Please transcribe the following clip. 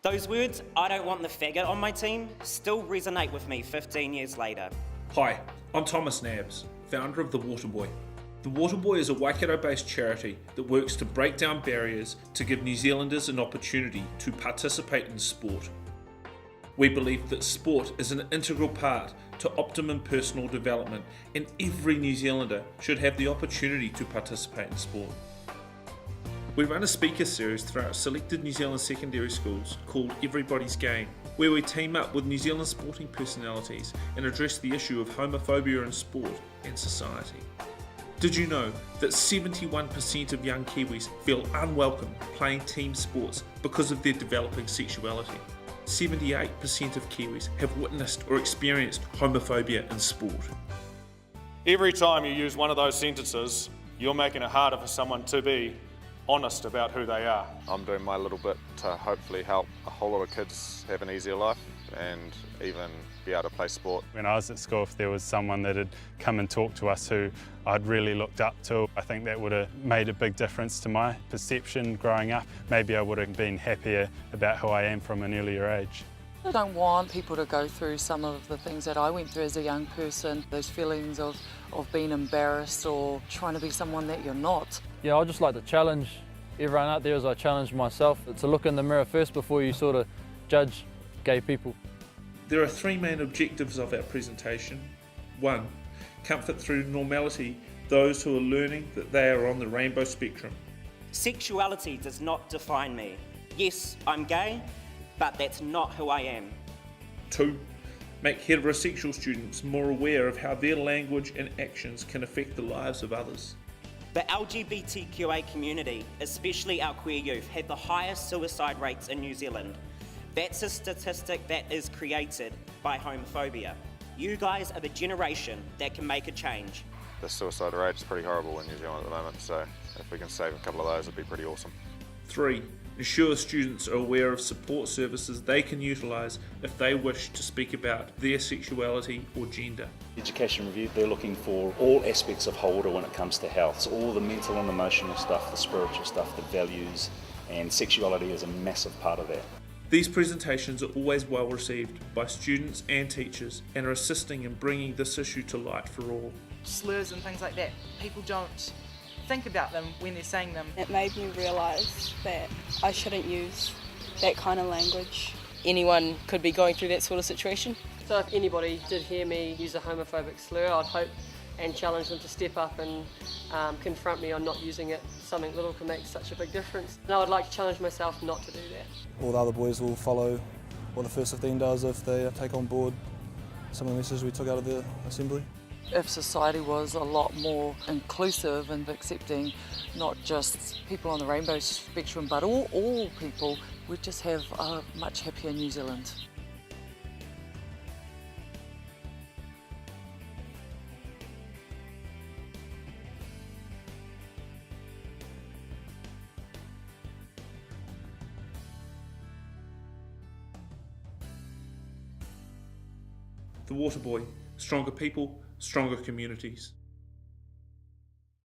Those words, "I don't want the faggot on my team," still resonate with me 15 years later. Hi, I'm Thomas Nabs, founder of the WaterBoy. The WaterBoy is a Waikato-based charity that works to break down barriers to give New Zealanders an opportunity to participate in sport. We believe that sport is an integral part to optimum personal development, and every New Zealander should have the opportunity to participate in sport. We run a speaker series throughout selected New Zealand secondary schools called Everybody's Game, where we team up with New Zealand sporting personalities and address the issue of homophobia in sport and society. Did you know that 71% of young Kiwis feel unwelcome playing team sports because of their developing sexuality? 78% of Kiwis have witnessed or experienced homophobia in sport. Every time you use one of those sentences, you're making it harder for someone to be honest about who they are. I'm doing my little bit to hopefully help a whole lot of kids have an easier life and even be able to play sport. When I was at school, if there was someone that had come and talked to us who I'd really looked up to, I think that would have made a big difference to my perception growing up. Maybe I would have been happier about who I am from an earlier age. I don't want people to go through some of the things that I went through as a young person, those feelings of being embarrassed or trying to be someone that you're not. Yeah, I just like to challenge everyone out there as I challenge myself. It's a look in the mirror first before you sort of judge gay people. There are three main objectives of our presentation. 1. Comfort through normality those who are learning that they are on the rainbow spectrum. Sexuality does not define me. Yes, I'm gay, but that's not who I am. 2. Make heterosexual students more aware of how their language and actions can affect the lives of others. The LGBTQA community, especially our queer youth, have the highest suicide rates in New Zealand. That's a statistic that is created by homophobia. You guys are the generation that can make a change. The suicide rate is pretty horrible in New Zealand at the moment, so if we can save a couple of those, it'd be pretty awesome. 3. Ensure students are aware of support services they can utilise if they wish to speak about their sexuality or gender. Education Review, they're looking for all aspects of Haora when it comes to health. So all the mental and emotional stuff, the spiritual stuff, the values, and sexuality is a massive part of that. These presentations are always well received by students and teachers and are assisting in bringing this issue to light for all. Slurs and things like that, people don't think about them when they're saying them. It made me realise that I shouldn't use that kind of language. Anyone could be going through that sort of situation. So if anybody did hear me use a homophobic slur, I'd hope and challenge them to step up and confront me on not using it. Something little can make such a big difference. And I would like to challenge myself not to do that. All the other boys will follow what the First 15 does if they take on board some of the messages we took out of the assembly. If society was a lot more inclusive and accepting not just people on the rainbow spectrum but all people, we'd just have a much happier New Zealand. The WaterBoy, stronger people, stronger communities.